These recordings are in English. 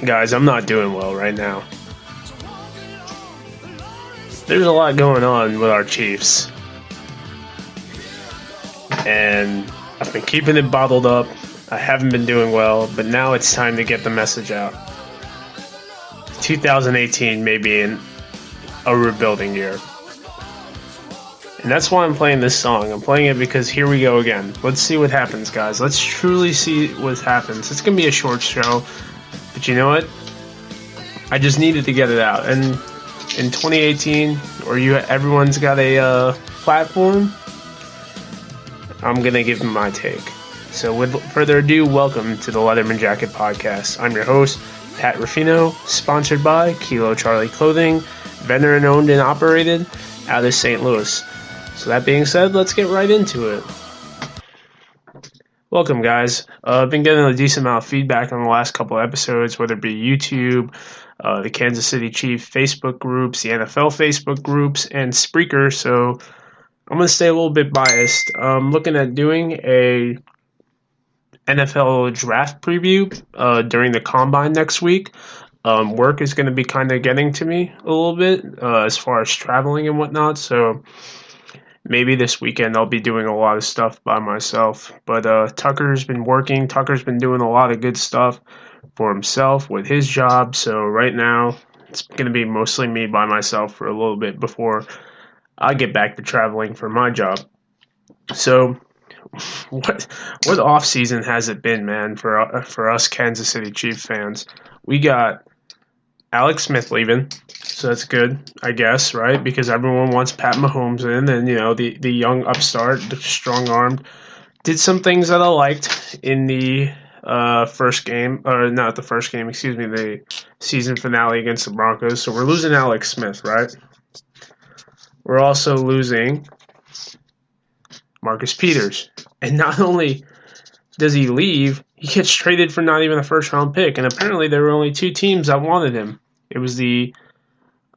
Guys, I'm not doing well right now. There's a lot going on with our Chiefs. And I've been keeping it bottled up. I haven't been doing well, but now it's time to get the message out. 2018 may be a rebuilding year. And that's why I'm playing this song. I'm playing it because here we go again. Let's see what happens, guys. Let's truly see what happens. It's going to be a short show, but you know what? I just needed to get it out. And in 2018, everyone's got a platform, I'm going to give them my take. So with further ado, welcome to the Leatherman Jacket Podcast. I'm your host, Pat Ruffino, sponsored by Kilo Charlie Clothing, veteran owned and operated out of St. Louis. So that being said, let's get right into it. Welcome, guys. I've been getting a decent amount of feedback on the last couple of episodes, whether it be YouTube, the Kansas City Chiefs Facebook groups, the NFL Facebook groups, and Spreaker. So I'm going to stay a little bit biased. I'm looking at doing a NFL draft preview during the Combine next week. Work is going to be kind of getting to me a little bit as far as traveling and whatnot. So maybe this weekend I'll be doing a lot of stuff by myself. But Tucker's been working. Tucker's been doing a lot of good stuff for himself with his job. So right now it's going to be mostly me by myself for a little bit before I get back to traveling for my job. So what off season has it been, man, for us Kansas City Chiefs fans? We got Alex Smith leaving, so that's good, I guess, right? Because everyone wants Pat Mahomes in, and the young upstart, the strong-armed, did some things that I liked in the first game, or not the first game, excuse me, the season finale against the Broncos. So we're losing Alex Smith, right? We're also losing Marcus Peters. And not only does he leave, he gets traded for not even a first-round pick. And apparently there were only two teams that wanted him. It was the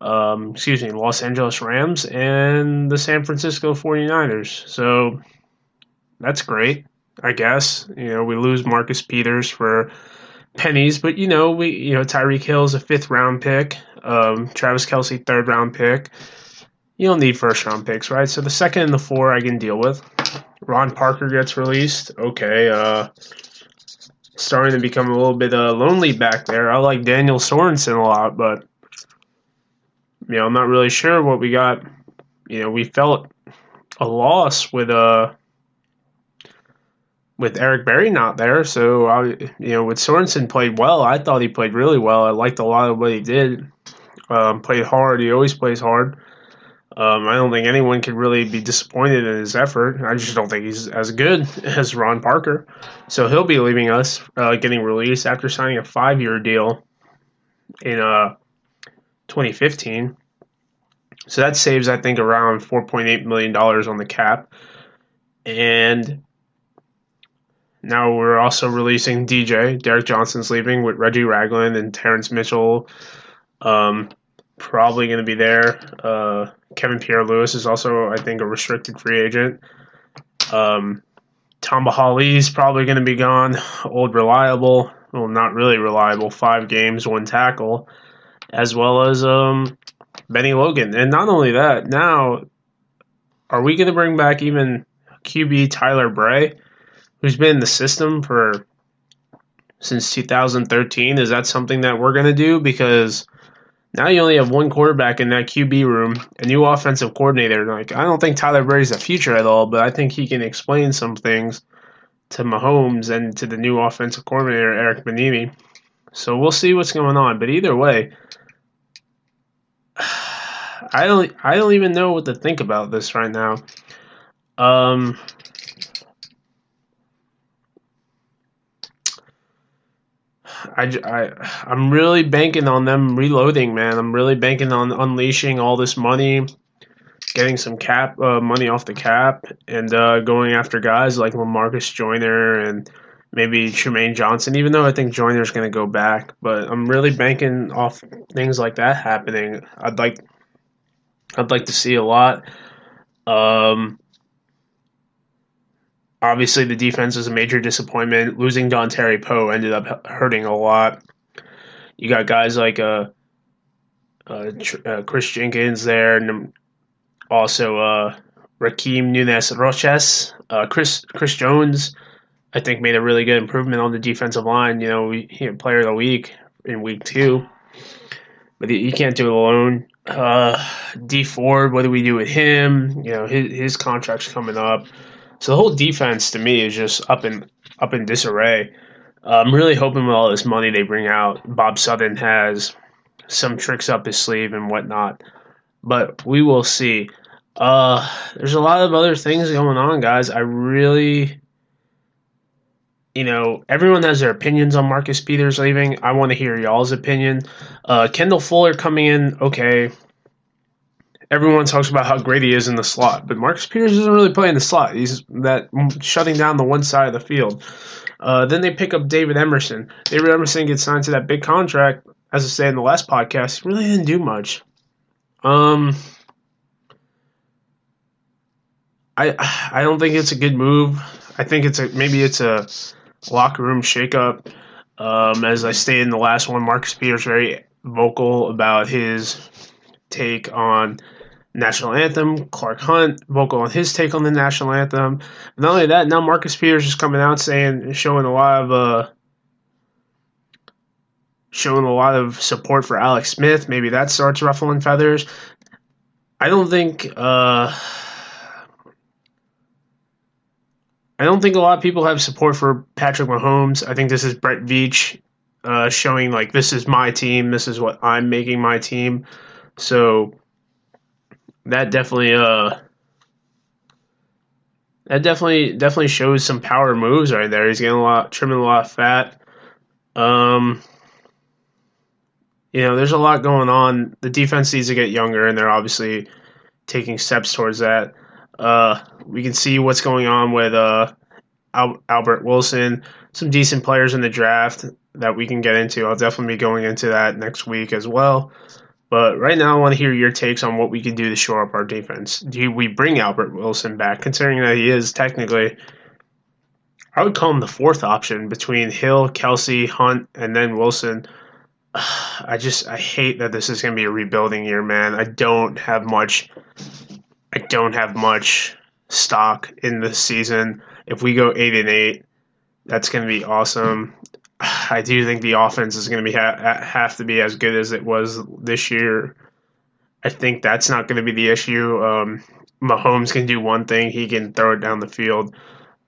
Los Angeles Rams and the San Francisco 49ers. So that's great, I guess. We lose Marcus Peters for pennies, but Tyreek Hill's a 5th-round pick. Travis Kelce, 3rd-round pick. You don't need first-round picks, right? So the 2nd and the 4 I can deal with. Ron Parker gets released. Okay, starting to become a little bit lonely back there. I like Daniel Sorensen a lot, but I'm not really sure what we got. We felt a loss with Eric Berry not there. So with Sorensen played well. I thought he played really well. I liked a lot of what he did. Played hard. He always plays hard. I don't think anyone could really be disappointed in his effort. I just don't think he's as good as Ron Parker. So he'll be leaving us, getting released after signing a 5-year deal in 2015. So that saves, I think, around $4.8 million on the cap. And now we're also releasing DJ. Derek Johnson's leaving with Reggie Ragland and Terrence Mitchell. Probably going to be there. Kevin Pierre-Louis is also, I think, a restricted free agent. Tamba Hali's probably going to be gone. Old reliable. Well, not really reliable. 5 games, 1 tackle. As well as Benny Logan. And not only that, now, are we going to bring back even QB Tyler Bray, who's been in the system since 2013? Is that something that we're going to do? Because now you only have one quarterback in that QB room, a new offensive coordinator. I don't think Tyler Brady's a future at all, but I think he can explain some things to Mahomes and to the new offensive coordinator, Eric Bieniemy. So we'll see what's going on. But either way, I don't even know what to think about this right now. I'm really banking on them reloading, man. I'm really banking on unleashing all this money, getting some cap money off the cap, and going after guys like LaMarcus Joyner and maybe Tremaine Johnson, even though I think Joyner's going to go back. But I'm really banking off things like that happening. I'd like to see a lot. Obviously, the defense is a major disappointment. Losing Dontari Poe ended up hurting a lot. You got guys like Chris Jenkins there, and also Raheem Nunes Roches. Chris Jones, I think, made a really good improvement on the defensive line. He had Player of the Week in week 2, but he can't do it alone. D Ford, what do we do with him? His contract's coming up, so the whole defense to me is just up in disarray. I'm really hoping with all this money they bring out, Bob Sutton has some tricks up his sleeve and whatnot, but we will see. There's a lot of other things going on, guys. I really, everyone has their opinions on Marcus Peters leaving. I want to hear y'all's opinion. Kendall Fuller coming in, okay. Everyone talks about how great he is in the slot, but Marcus Peters doesn't really play in the slot. He's that shutting down the one side of the field. Then they pick up David Emerson. David Emerson gets signed to that big contract. As I said in the last podcast, he really didn't do much. I don't think it's a good move. I think maybe it's a locker room shakeup. As I stated in the last one, Marcus Peters very vocal about his take on national anthem. Clark Hunt vocal on his take on the national anthem. Not only that, now Marcus Peters is coming out showing a lot of support for Alex Smith. Maybe that starts ruffling feathers. I don't think a lot of people have support for Patrick Mahomes. I think this is Brett Veach showing like, this is my team. This is what I'm making my team. So that definitely shows some power moves right there. He's getting trimming a lot of fat. There's a lot going on. The defense needs to get younger, and they're obviously taking steps towards that. We can see what's going on with Albert Wilson. Some decent players in the draft that we can get into. I'll definitely be going into that next week as well. But right now, I want to hear your takes on what we can do to shore up our defense. Do we bring Albert Wilson back, considering that he is technically, I would call him the fourth option between Hill, Kelsey, Hunt, and then Wilson. I hate that this is going to be a rebuilding year, man. I don't have much stock in this season. If we go 8-8, that's going to be awesome. I do think the offense is going to have to be as good as it was this year. I think that's not going to be the issue. Mahomes can do one thing. He can throw it down the field.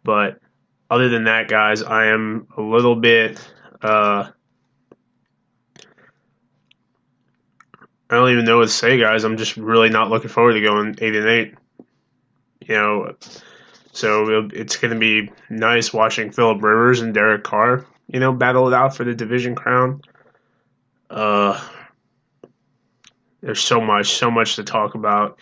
But other than that, guys, I am a little bit I don't even know what to say, guys. I'm just really not looking forward to going 8-8. So it's going to be nice watching Phillip Rivers and Derek Carr, battle it out for the division crown. There's so much to talk about.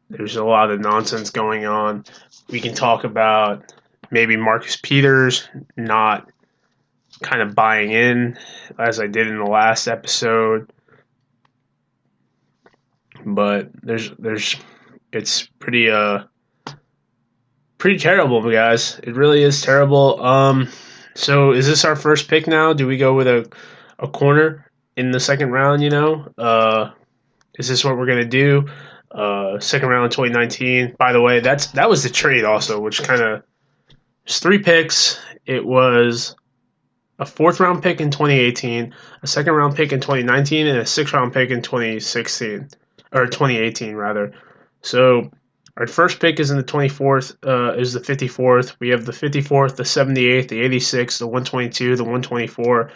There's a lot of nonsense going on. We can talk about maybe Marcus Peters not kind of buying in, as I did in the last episode. But it's pretty terrible, guys. It really is terrible. So is this our first pick now? Do we go with a corner in the second round, Is this what we're going to do? Second round in 2019. By the way, that was the trade also, which kind of – there's 3 picks. It was a 4th-round pick in 2018, a 2nd-round pick in 2019, and a 6th-round pick in 2016 – or 2018, rather. So our first pick is in the 24th, is the 54th. We have the 54th, the 78th, the 86th, the 122, the 124,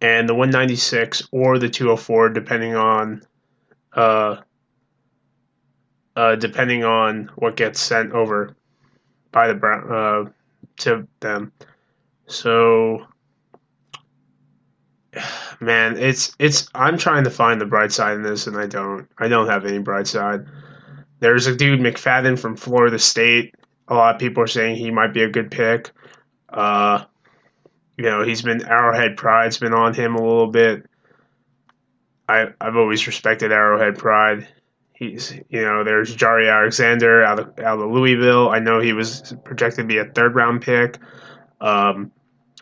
and the 196 or the 204, depending on what gets sent over by the to them. So, man, it's I'm trying to find the bright side in this, and I don't have any bright side. There's a dude, McFadden from Florida State. A lot of people are saying he might be a good pick. He's been Arrowhead Pride's been on him a little bit. I've always respected Arrowhead Pride. There's Jari Alexander out of Louisville. I know he was projected to be a 3rd-round pick.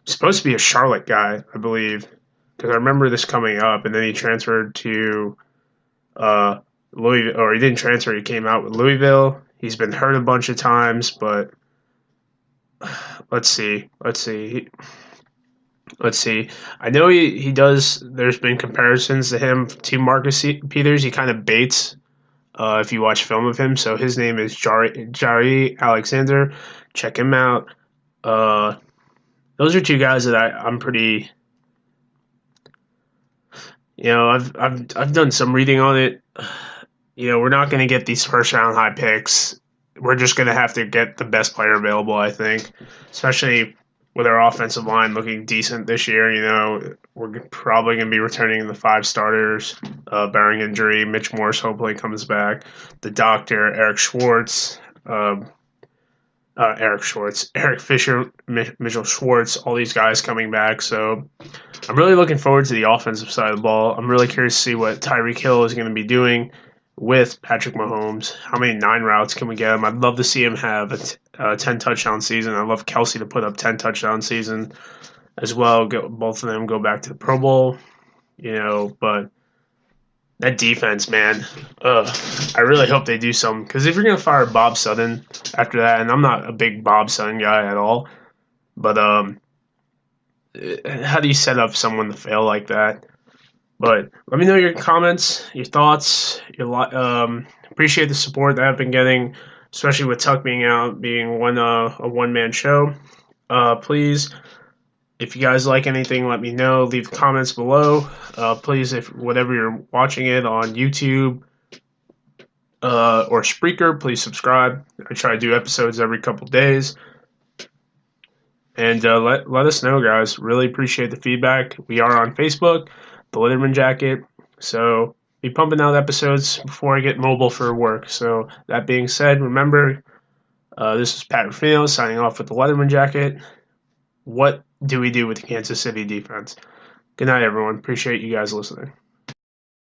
Supposed to be a Charlotte guy, I believe. because I remember this coming up, and then he transferred to Louisville, or he didn't transfer. He came out with Louisville. He's been hurt a bunch of times, but let's see. I know he does. There's been comparisons to him to Marcus Peters. He kind of baits if you watch film of him. So his name is Jaire Alexander. Check him out. Those are two guys that I'm pretty. I've done some reading on it. We're not going to get these first round high picks. We're just going to have to get the best player available, I think, especially with our offensive line looking decent this year. We're probably going to be returning the 5 starters, barring injury. Mitch Morse hopefully comes back. The doctor, Eric Fisher, Mitchell Schwartz, all these guys coming back. So I'm really looking forward to the offensive side of the ball. I'm really curious to see what Tyreek Hill is going to be doing with Patrick Mahomes. How many 9 routes can we get him? I'd love to see him have a 10 touchdown season. I'd love Kelsey to put up 10 touchdown season as well. Both of them go back to the Pro Bowl, but that defense, man, I really hope they do something. Because if you're going to fire Bob Sutton after that, and I'm not a big Bob Sutton guy at all, but how do you set up someone to fail like that? But let me know your comments, your thoughts. Appreciate the support that I've been getting, especially with Tuck being out, being a one-man show. Please, if you guys like anything, let me know. Leave comments below. Please, if whatever you're watching it on YouTube or Spreaker, please subscribe. I try to do episodes every couple days. And let us know, guys. Really appreciate the feedback. We are on Facebook, The Letterman Jacket. So be pumping out episodes before I get mobile for work. So that being said, remember, this is Pat Ruffino signing off with The Letterman Jacket. What do we do with the Kansas City defense? Good night, everyone. Appreciate you guys listening.